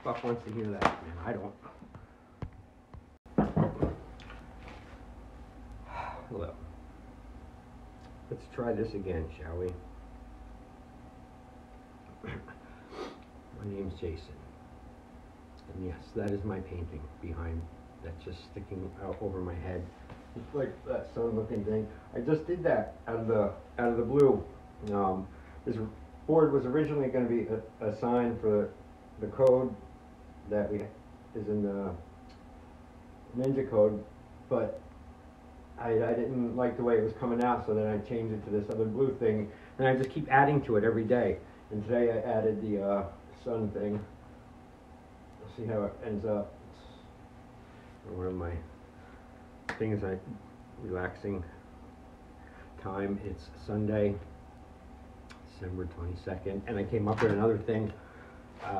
Buck wants to hear that, man. I don't. Hello. Let's try this again, shall we? My name's Jason. And yes, that is my painting behind. That's just sticking out over my head. It's like that sun-looking thing. I just did that out of the blue. This board was originally going to be a sign for the code that is in the Ninja code, but I didn't like the way it was coming out, so then I changed it to this other blue thing, and I just keep adding to it every day. And today I added the sun thing. Let's see how it ends up. It's one of my things, relaxing time. It's Sunday, December 22nd, and I came up with another thing.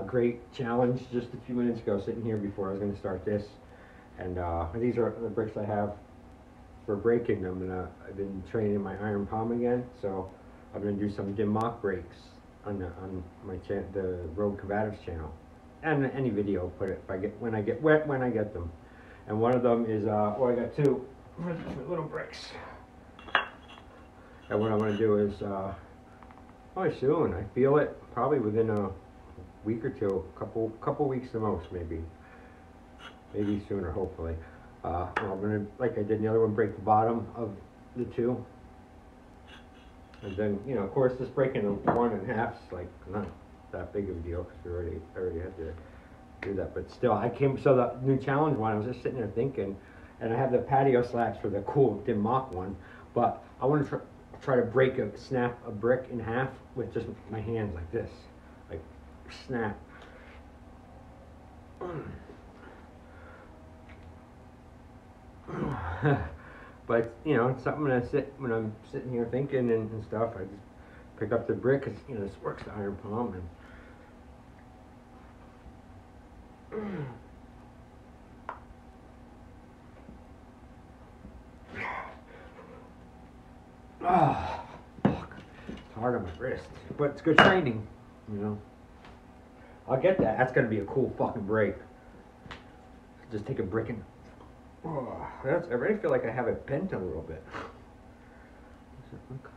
Great challenge just a few minutes ago, sitting here before I was going to start this. And these are the bricks I have for breaking them, and I've been training my iron palm again, so I'm going to do some dim mock breaks on my the Road Combatives channel, and any video put it when I get them. And one of them is I got two little bricks, and what I'm going to do is probably soon. I feel it probably within a week or two, couple weeks the most, maybe sooner, hopefully. I'm gonna, like I did in the other one, break the bottom of the two, and then, you know, of course, just breaking the 1 1/2 is like not that big of a deal because we already had to do that. But still, so the new challenge one, I was just sitting there thinking, and I have the patio slats for the cool dim mock one, but I want to try to snap a brick in half with just my hands like this, like snap. But you know, it's something when I'm sitting here thinking and stuff. I just pick up the brick, cause you know this works the iron palm, and oh, fuck. It's hard on my wrist, but it's good training, you know. I'll get that. That's gonna be a cool fucking break. Just take a brick and oh, I already feel like I have it bent a little bit. Does it look?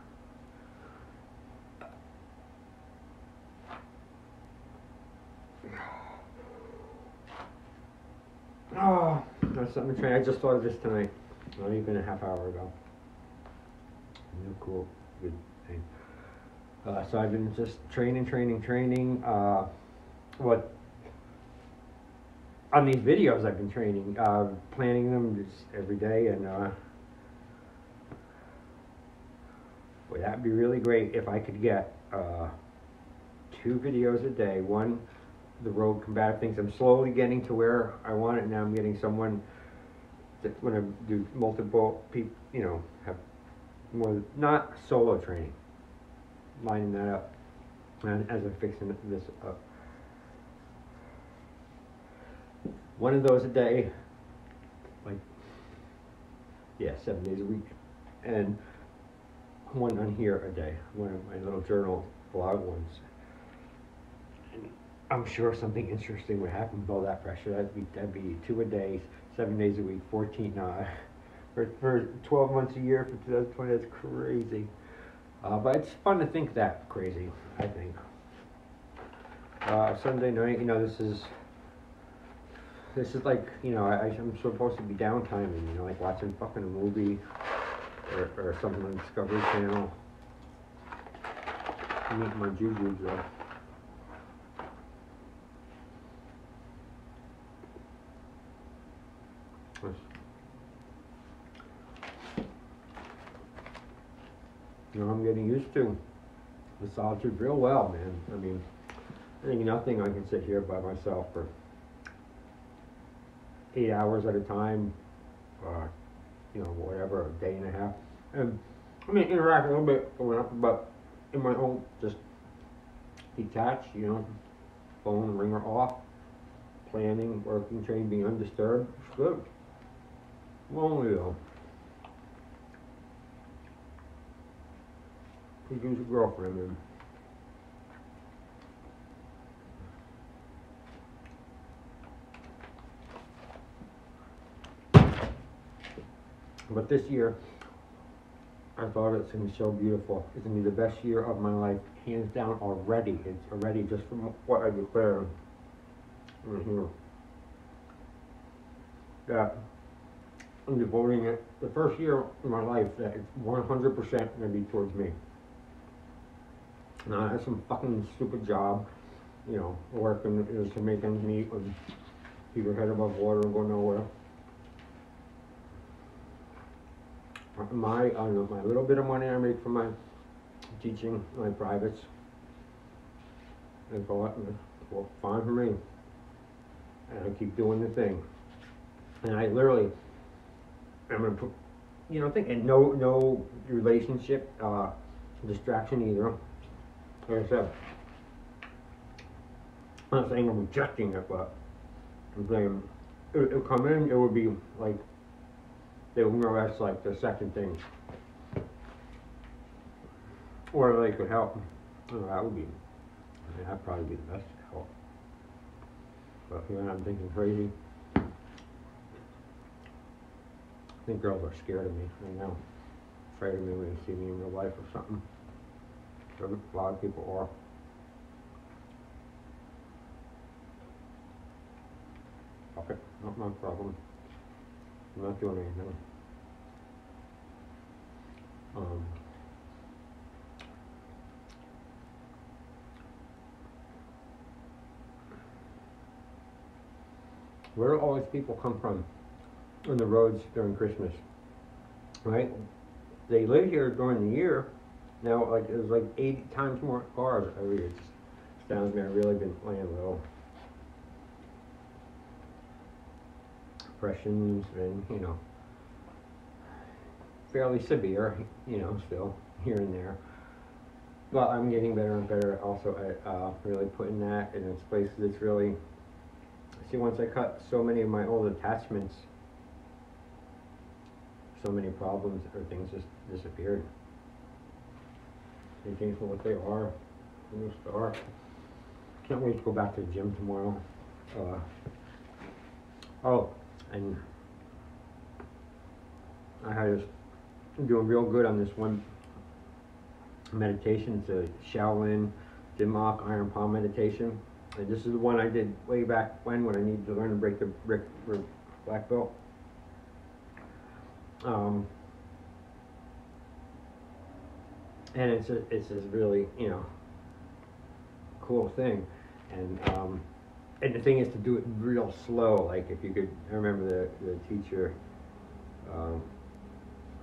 Oh, that's something to train. I just thought of this tonight, not even a half hour ago. New cool, good thing. So I've been just training. What? On these videos I've been training, planning them just every day, and boy, that'd be really great if I could get 2 videos a day. One, the road combative things. I'm slowly getting to where I want it now. I'm getting someone that when I do multiple people, you know, have more, not solo training, lining that up, and as I'm fixing this up. One of those a day, like, yeah, 7 days a week, and one on here a day, one of my little journal blog ones. And I'm sure something interesting would happen with all that pressure. That'd be 2 a day, 7 days a week, 14. For 12 months a year for 2020, that's crazy. But it's fun to think that crazy, I think. Sunday night, you know, this is like, you know, I'm supposed to be downtiming, you know, like watching fucking a movie or something on Discovery Channel. I'm eating my jujubes though. You know, I'm getting used to the solitude real well, man. I mean, I think nothing I can sit here by myself for 8 hours at a time, you know, whatever, a day and a half. And I mean, interact a little bit going up, but in my own, just detached, you know, phone ringer off, planning, working, training, being undisturbed. It's good. Lonely though. could use a girlfriend. And but this year, I thought it's gonna be so beautiful. It's gonna be the best year of my life, hands down already. It's already just from what I declare in here. That I'm devoting it, the first year of my life, that it's 100% gonna be towards me. Now I have some fucking stupid job, you know, working is to make ends meet and keep your head above water and go nowhere. My little bit of money I make from my teaching, my privates, and thought, well, fine for me. And I keep doing the thing. And I literally, I'm gonna put, you know, think, and no relationship, distraction either. Like I said, I'm not saying I'm rejecting it, but I'm saying it would come in, it would be like, they would know that's like the second thing. Or they could help. Oh, that would be, I mean, that'd probably be the best help. But here I'm thinking crazy. I think girls are scared of me right now. Afraid of me when they see me in real life or something. A lot of people are. Okay, not my problem. I'm not doing anything. Where do all these people come from on the roads during Christmas? Right? They live here during the year. Now, like, there's like 80 times more cars every year. It's down there really been laying low. Depressions and, you know, fairly severe, you know, still here and there. But I'm getting better and better also at really putting that in its place. It's really, see, once I cut so many of my old attachments, so many problems or things just disappeared. See things for what they are, from the start. Can't wait to go back to the gym tomorrow. Oh, and I had this, I'm doing real good on this one meditation. It's a Shaolin Dimmock Iron Palm meditation. And this is the one I did way back when I needed to learn to break the brick for black belt. And it's this really, you know, cool thing. And the thing is to do it real slow. Like if you could, I remember the teacher,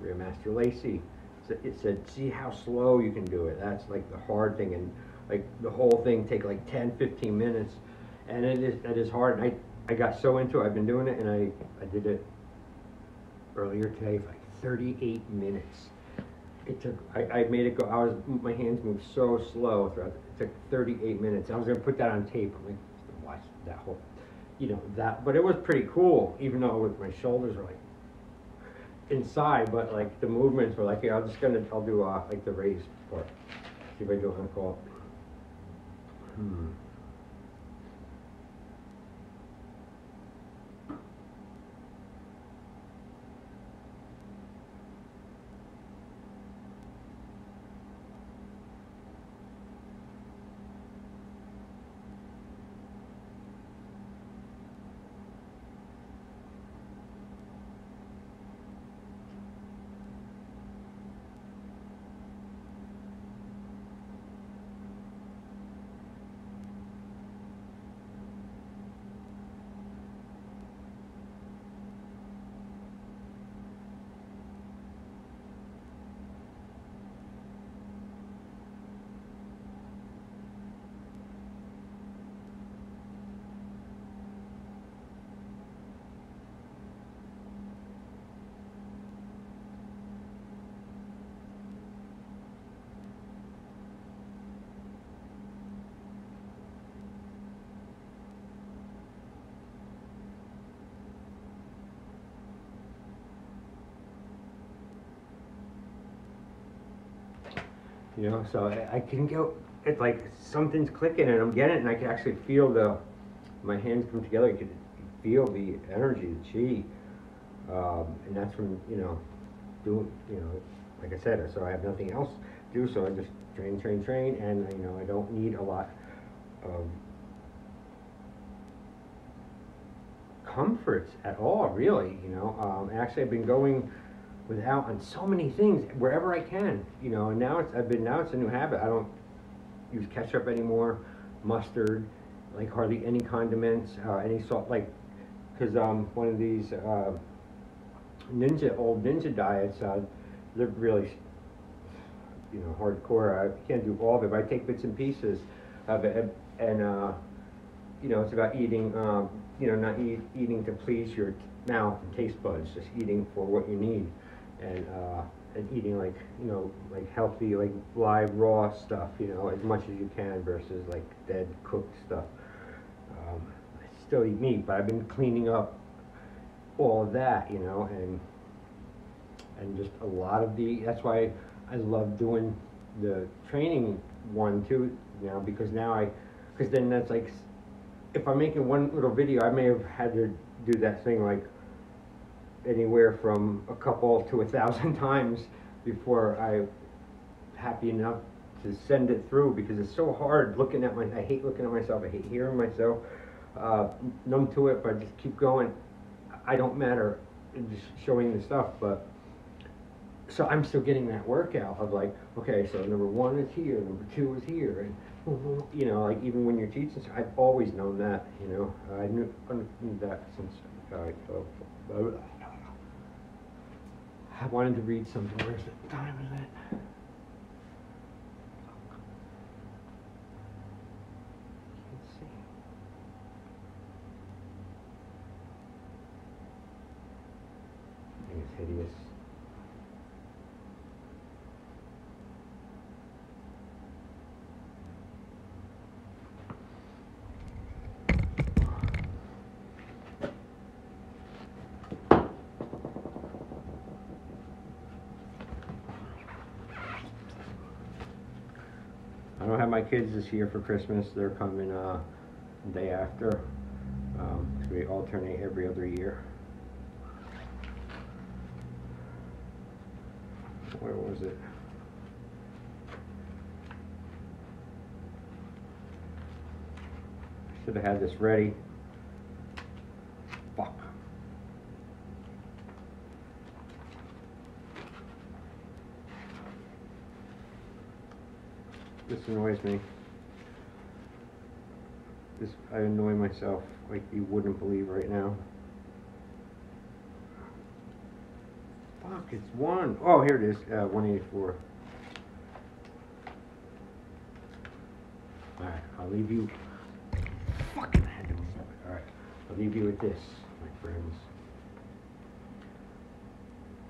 Grandmaster Lacey, it said, see how slow you can do it. That's like the hard thing. And like the whole thing take like 10-15 minutes. And it is hard. And I got so into it. I've been doing it, and I did it earlier today for like 38 minutes. It took, I made it go, my hands moved so slow throughout, it took 38 minutes. I was gonna put that on tape. I'm like, watch that whole, you know, that, but it was pretty cool, even though with my shoulders were like inside, but like the movements were like, yeah, I'll do like the raised part. See if I do it on call. You know, so I can go, it's like something's clicking and I'm getting it, and I can actually feel my hands come together. You can feel the energy, the chi, and that's from, you know, doing, you know, like I said, so I have nothing else to do, so I just train, and, you know, I don't need a lot of comforts at all, really, you know. Actually, I've been going without on so many things wherever I can, you know, and now it's a new habit. I don't use ketchup anymore, mustard, like hardly any condiments, any salt, like, because one of these old ninja diets, they're really, you know, hardcore. I can't do all of it, but I take bits and pieces of it, and you know, it's about eating, you know, not eating to please your mouth and taste buds, just eating for what you need, and eating, like, you know, like healthy, like live raw stuff, you know, as much as you can versus like dead cooked stuff. I still eat meat, but I've been cleaning up all of that, you know, and just a lot of that's why I love doing the training one too now, because then that's like, if I'm making one little video, I may have had to do that thing like anywhere from a couple to 1,000 times before I'm happy enough to send it through, because it's so hard looking at I hate looking at myself, I hate hearing myself, numb to it, but I just keep going. I don't matter, just showing the stuff, but so I'm still getting that workout of like, okay, so number 1 is here, number 2 is here, and you know, like even when you're teaching, I've always known that, you know, I knew that since I wanted to read something. Where's the time is it? Let's see. I think it's hideous. I don't have my kids this year for Christmas. They're coming the day after. So we alternate every other year. Where was it? I should have had this ready. Fuck. This annoys me. I annoy myself like you wouldn't believe right now. Fuck, it's 1. Oh, here it is, 184. Alright, I'll leave you. Fucking had to move it. Alright, I'll leave you with this, my friends.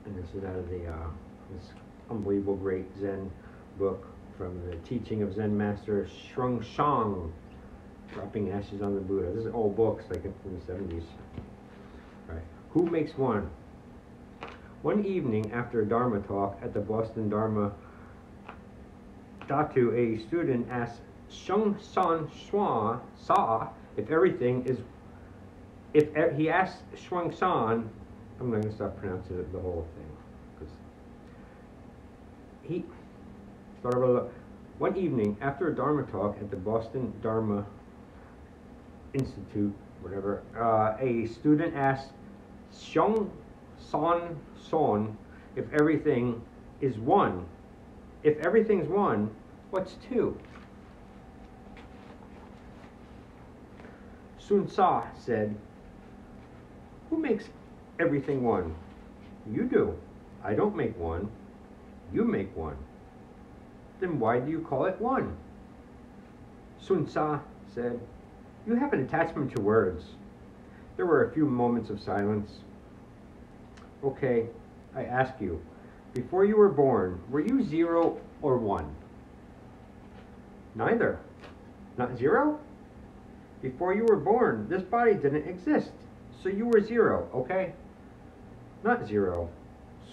And this is out of this unbelievable great Zen book from the teaching of Zen master Shrung Shang, Dropping Ashes on the Buddha. This is old books, like from the 70s. All right. Who makes one? One evening after a Dharma talk at the Boston Dharma Dhatu, a student asked Shung San Sa if everything is. He asked Shuang San, I'm not going to stop pronouncing the whole thing, because one evening after a Dharma talk at the Boston Dharma Institute, whatever, a student asked Xiong San Son if everything is one. If everything's one, what's 2? Sun Sa said, who makes everything one? You do. I don't make one. You make one. Then why do you call it one? Sun Sa said, you have an attachment to words. There were a few moments of silence. Okay, I ask you, before you were born, were you 0 or 1? Neither. Not 0? Before you were born, this body didn't exist, so you were 0, okay? Not 0.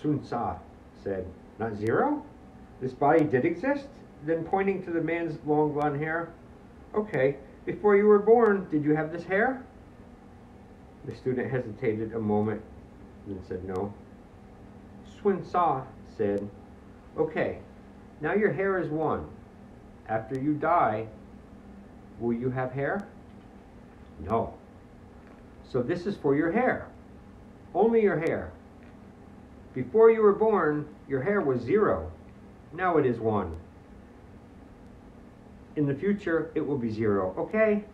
Sun Sa said, not 0? This body did exist? Then pointing to the man's long blonde hair, okay, before you were born, did you have this hair? The student hesitated a moment, then said no. Swin Sa said, okay, now your hair is one. After you die, will you have hair? No. So this is for your hair. Only your hair. Before you were born, your hair was 0. Now it is 1. In the future, it will be 0. Okay?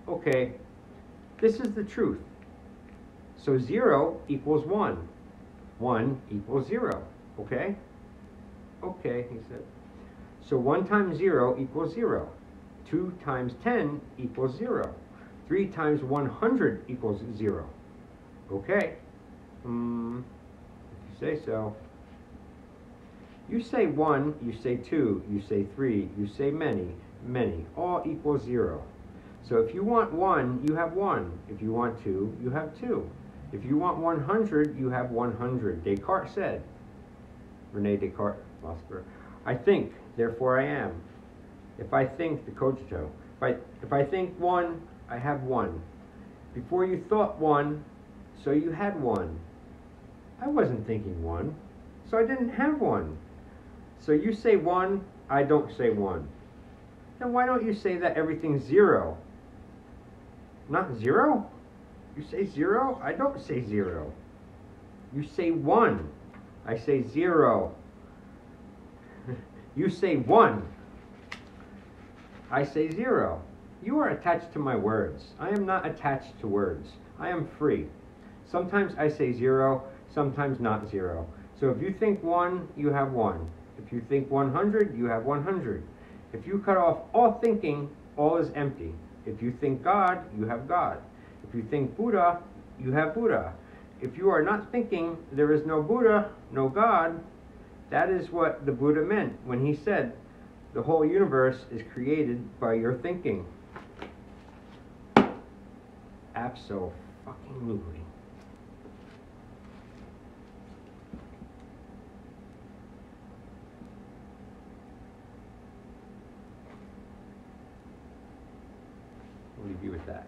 Okay. This is the truth. So 0 equals 1. 1 equals 0. Okay? Okay, he said. So 1 times 0 equals 0. 2 times 10 equals 0. 3 times 100 equals 0. Okay. If you say so. You say 1, you say 2, you say 3, you say many, many, all equals 0. So if you want 1, you have 1. If you want 2, you have 2. If you want 100, you have 100. Descartes said, René Descartes, philosopher, I think, therefore I am. If I think, the cogito, if I think 1, I have 1. Before you thought 1, so you had 1. I wasn't thinking 1, so I didn't have 1. So you say 1, I don't say 1. Then why don't you say that everything's 0? Not 0? You say 0? I don't say 0. You say 1. I say 0. You say 1. I say 0. You are attached to my words. I am not attached to words. I am free. Sometimes I say 0, sometimes not 0. So if you think 1, you have 1. If you think 100, you have 100. If you cut off all thinking, all is empty. If you think God, you have God. If you think Buddha, you have Buddha. If you are not thinking, there is no Buddha, no God. That is what the Buddha meant when he said, the whole universe is created by your thinking. Abso-fucking-lutely. I'll leave you with that.